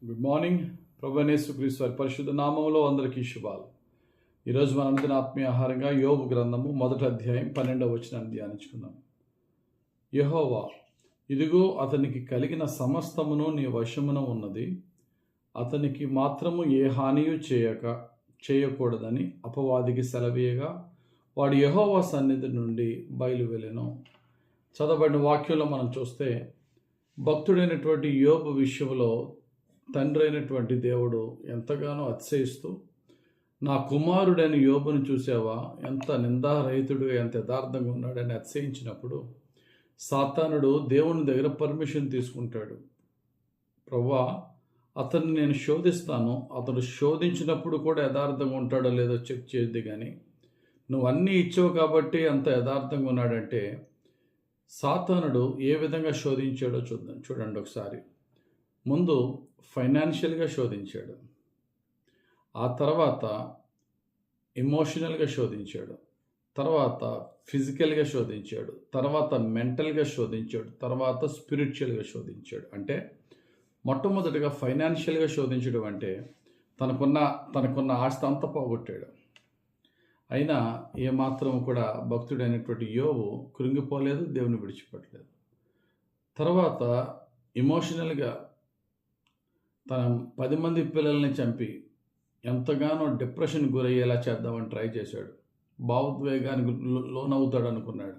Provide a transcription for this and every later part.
Good morning. ప్రభువైన యేసుక్రీస్తు వారి పరిశుద్ధ నామములో అందరికీ శుభాలు. ఈరోజు మన అనుదిన ఆత్మీయ ఆహారంగా యోబు గ్రంథము 1వ అధ్యాయం 12వ వచనాన్ని ధ్యానించుకుందాం. యెహోవా, ఇదిగో అతనికి కలిగిన సమస్తమును నీ వశమున ఉన్నది, అతనికి మాత్రము ఏ హానియు చేయకూడదని అపవాదికి సెలవీయగా వాడు యెహోవా సన్నిధి నుండి బయలువెళ్ళెను. చదవబడిన వాక్యంలో మనం చూస్తే భక్తుడైనటువంటి యోబు విషయంలో తండ్రి అయినటువంటి దేవుడు ఎంతగానో అతిశయిస్తూ, నా కుమారుడైన యోబుని చూసావా, ఎంత నిందారహితుడుగా ఎంత యథార్థంగా ఉన్నాడని అతిశయించినప్పుడు సాతానుడు దేవుని దగ్గర పర్మిషన్ తీసుకుంటాడు. ప్రభువా, అతన్ని నేను శోధిస్తాను, అతడు శోధించినప్పుడు కూడా యథార్థంగా ఉంటాడో లేదో చెక్ చేయద్దు, కానీ నువ్వు అన్నీ ఇచ్చావు కాబట్టి అంత యథార్థంగా ఉన్నాడంటే సాతానుడు ఏ విధంగా శోధించాడో చూడండి ఒకసారి. ముందు ఫైనాన్షియల్గా శోధించాడు, ఆ తర్వాత ఎమోషనల్గా శోధించాడు, తర్వాత ఫిజికల్గా శోధించాడు, తర్వాత మెంటల్గా శోధించాడు, తర్వాత స్పిరిచువల్గా శోధించాడు. అంటే మొట్టమొదటిగా ఫైనాన్షియల్గా శోధించడం అంటే తనకున్న ఆస్తి అంతా పోగొట్టాడు. అయినా ఏమాత్రం కూడా భక్తుడైనటువంటి యోబు కృంగిపోలేదు, దేవుని విడిచిపెట్టలేదు. తర్వాత ఎమోషనల్గా తన 10 మంది పిల్లల్ని చంపి ఎంతగానో డిప్రెషన్ గురయ్యేలా చేద్దామని ట్రై చేశాడు. భావోద్వేగానికి లోనవుతాడు అనుకున్నాడు.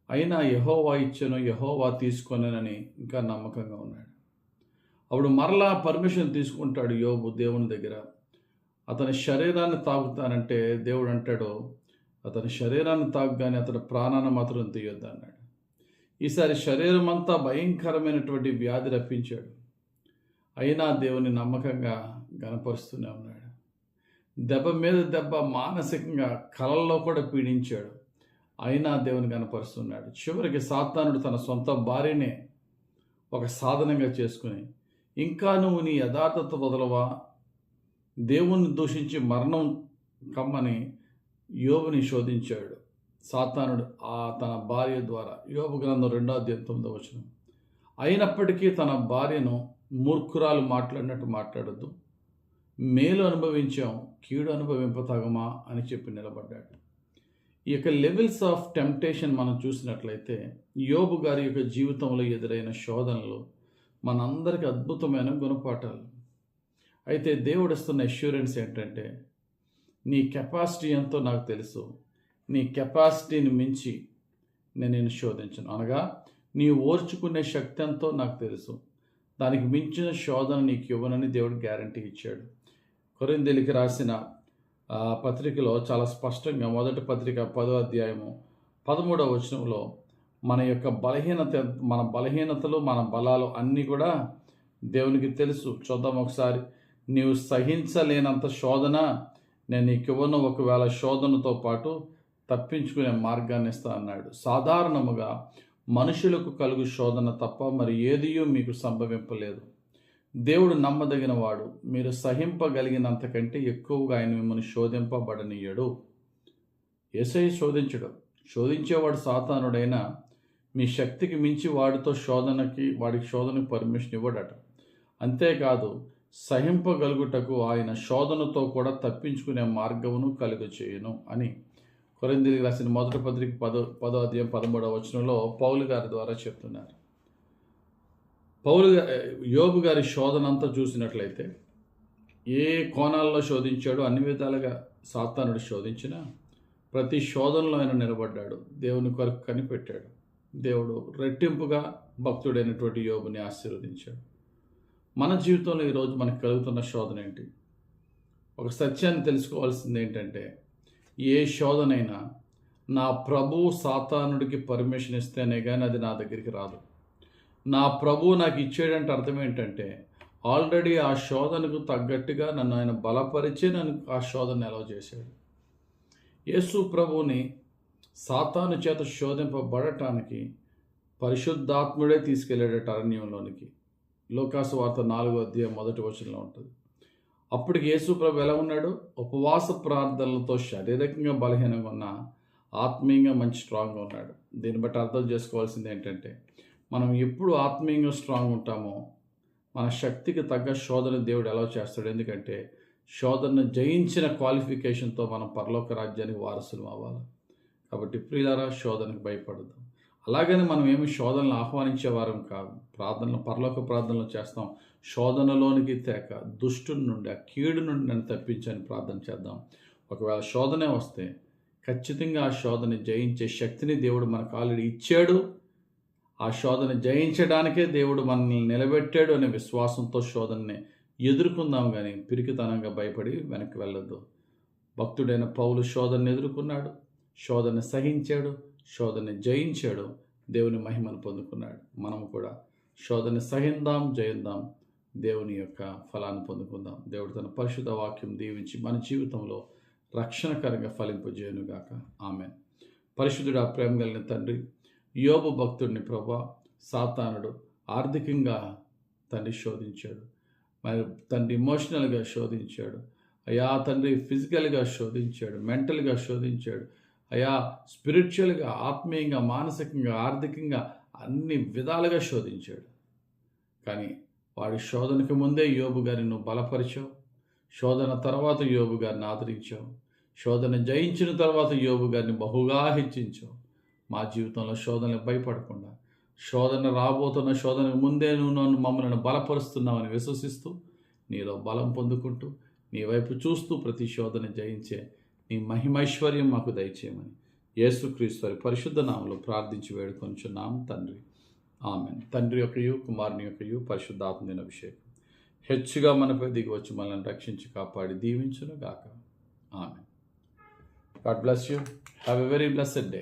అయినా యెహోవా ఇచ్చాను, యెహోవా తీసుకొనని ఇంకా నమ్మకంగా ఉన్నాడు. అప్పుడు మరలా పర్మిషన్ తీసుకుంటాడు యోబు దేవుని దగ్గర. అతని శరీరాన్ని తాగుతానంటే దేవుడు అంటాడు, అతని శరీరాన్ని తాగుగానే అతని ప్రాణాన్ని మాత్రం తీయొద్దు అన్నాడు. ఈసారి శరీరం అంతా భయంకరమైనటువంటి వ్యాధి రప్పించాడు. అయినా దేవుని నమ్మకంగా గనపరుస్తూనే ఉన్నాడు. దెబ్బ మీద దెబ్బ మానసికంగా కలల్లో కూడా పీడించాడు. అయినా దేవుని గనపరుస్తున్నాడు. చివరికి సాతానుడు తన సొంత భార్యనే ఒక సాధనంగా చేసుకుని, ఇంకా నువ్వు నీ యథార్థత వదలవా, దేవుణ్ణి దూషించి మరణం కమ్మని యోబుని శోధించాడు సాతానుడు తన భార్య ద్వారా. యోబు గ్రంథం 2వ అధ్యాయం 9వ వచనం. అయినప్పటికీ తన భార్యను మూర్ఖురాలు మాట్లాడినట్టు మాట్లాడద్దు, మేలు అనుభవించాం, కీడు అనుభవింపతగమా అని చెప్పి నిలబడ్డాడు. ఈ యొక్క లెవెల్స్ ఆఫ్ టెంప్టేషన్ మనం చూసినట్లయితే యోబు గారి యొక్క జీవితంలో ఎదురైన శోధనలు మనందరికీ అద్భుతమైన గుణపాఠాలు. అయితే దేవుడు ఇస్తున్న అష్యూరెన్స్ ఏంటంటే, నీ కెపాసిటీ ఎంతో నాకు తెలుసు, నీ కెపాసిటీని మించి నేను శోధించను. అనగా నీ ఓర్చుకునే శక్తి ఎంతో నాకు తెలుసు, దానికి మించిన శోధన నీకు ఇవ్వనని దేవుడు గ్యారంటీ ఇచ్చాడు. కొరింథీయులకు రాసిన పత్రికలో చాలా స్పష్టంగా మొదటి పత్రిక 10వ అధ్యాయము 13వ వచనంలో మన బలహీనతలు మన బలాలు అన్నీ కూడా దేవునికి తెలుసు. చూద్దాం ఒకసారి. నీవు సహించలేనంత శోధన నేను నీకు ఇవ్వను, ఒకవేళ శోధనతో పాటు తప్పించుకునే మార్గాన్ని ఇస్తా అన్నాడు. సాధారణముగా మనుషులకు కలుగు శోధన తప్ప మరి ఏదియూ మీకు సంభవింపలేదు. దేవుడు నమ్మదగిన వాడు, మీరు సహింపగలిగినంతకంటే ఎక్కువగా ఆయన మిమ్మల్ని శోధింపబడనీయడు. యేసయ్య శోధించేవాడు సాతానుడైనా మీ శక్తికి మించి వాడికి శోధనకి పర్మిషన్ ఇవ్వడట. అంతేకాదు, సహింపగలుగుటకు ఆయన శోధనతో కూడా తప్పించుకునే మార్గమును కలుగచేయును అని కొరింథీయులకు రాసిన మొదటి పత్రిక 10వ అధ్యాయం 13వ వచనంలో పౌలు గారి ద్వారా చెప్తున్నారు. యోబు గారి శోధన అంతా చూసినట్లయితే ఏ కోణాల్లో శోధించాడో అన్ని విధాలుగా సాతానుడు శోధించినా ప్రతి శోధనలో ఆయన నిలబడ్డాడు, దేవుని కొరకు కనిపెట్టాడు. దేవుడు రెట్టింపుగా భక్తుడైనటువంటి యోబుని ఆశీర్వదించాడు. మన జీవితంలో ఈరోజు మనకు కలుగుతున్న శోధన ఏంటి? ఒక సత్యాన్ని తెలుసుకోవాల్సింది ఏంటంటే, ఏ శోధనైనా నా ప్రభువు సాతానుడికి పర్మిషన్ ఇస్తేనే కానీ అది నా దగ్గరికి రాదు. నా ప్రభువు నాకు ఇచ్చేటంటే అర్థం ఏంటంటే, ఆల్రెడీ ఆ శోధనకు తగ్గట్టుగా నన్ను ఆయన బలపరిచే నన్ను ఆ శోధన ఎలా చేశాడు. యేసు ప్రభువుని సాతాను చేత శోధింపబడటానికి పరిశుద్ధాత్ముడే తీసుకెళ్ళాడట అరణ్యంలోనికి. లోకాసు వార్త 4వ అధ్యాయం 1వ వచనంలో ఉంటుంది. అప్పటికి యేసు ప్రభు ఎలా ఉన్నాడు? ఉపవాస ప్రార్థనలతో శారీరకంగా బలహీనంగా ఉన్న, ఆత్మీయంగా మంచి స్ట్రాంగ్గా ఉన్నాడు. దీన్ని బట్టి అర్థం చేసుకోవాల్సింది ఏంటంటే, మనం ఎప్పుడు ఆత్మీయంగా స్ట్రాంగ్ ఉంటామో మన శక్తికి తగ్గ శోధన దేవుడు ఎలా చేస్తాడు? ఎందుకంటే శోధనను జయించిన క్వాలిఫికేషన్తో మనం పరలోక రాజ్యానికి వారసులు అవ్వాలి. కాబట్టి ప్రియులారా, శోధనకు భయపడదాం. అలాగని మనం ఏమి శోధనలు ఆహ్వానించే వారం కాదు. ప్రార్థనలు, పరలోక ప్రార్థనలు చేస్తాం. శోధనలోనికి తేక దుష్టుని నుండి, ఆ కీడు నుండి నన్ను తప్పించని ప్రార్థన చేద్దాం. ఒకవేళ శోధనే వస్తే ఖచ్చితంగా ఆ శోధన జయించే శక్తిని దేవుడు మనకు ఆల్రెడీ ఇచ్చాడు. ఆ శోధన జయించడానికే దేవుడు మనల్ని నిలబెట్టాడు అనే విశ్వాసంతో శోధనని ఎదుర్కొందాం. కానీ పిరికితనంగా భయపడి వెనక్కి వెళ్ళొద్దు. భక్తుడైన పౌలు శోధనను ఎదుర్కొన్నాడు, శోధన సహించాడు, శోధన జయించాడు, దేవుని మహిమను పొందుకున్నాడు. మనం కూడా శోధన సహిందాం, జయిద్దాం, దేవుని యొక్క ఫలాన్ని పొందుకుందాం. దేవుడు తన పరిశుద్ధ వాక్యం దీవించి మన జీవితంలో రక్షణకరంగా ఫలింపజేయునుగాక. ఆమేన్. పరిశుద్ధుడా, ప్రేమ కలిగిన తండ్రి, యోబు భక్తుడిని ప్రభా సాతానుడు ఆర్థికంగా తండ్రి శోధించాడు, మరి తండ్రి ఇమోషనల్గా శోధించాడు అయ్యా, తండ్రి ఫిజికల్గా శోధించాడు, మెంటల్గా శోధించాడు అయ్యా, స్పిరిచువల్గా, ఆత్మీయంగా, మానసికంగా, ఆర్థికంగా అన్ని విధాలుగా శోధించాడు. కానీ వాడి శోధనకు ముందే యోబు గారిని నువ్వు బలపరిచావు. శోధన తర్వాత యోబు గారిని ఆదరించావు. శోధన జయించిన తర్వాత యోబు గారిని బహుగా హెచ్చించావు. మా జీవితంలో శోధనలకు భయపడకుండా, శోధన రాబోతున్న శోధనకు ముందే నువ్వు మమ్మల్ని బలపరుస్తున్నావని విశ్వసిస్తూ, నీలో బలం పొందుకుంటూ, నీ వైపు చూస్తూ ప్రతి శోధన జయించే నీ మహిమైశ్వర్యం మాకు దయచేయమని యేసుక్రీస్తు వారి పరిశుద్ధ నామములో ప్రార్థించి వేడుకొనుచున్నాం తండ్రి. ఆమేన్. తండ్రి యొక్కయు, కుమారుని యొక్కయు, పరిశుద్ధాత్మ అభిషేకం హెచ్చుగా మనపై దిగి వచ్చి మనల్ని రక్షించి కాపాడి దీవించును గాక. Amen. God bless you. Have a very blessed day.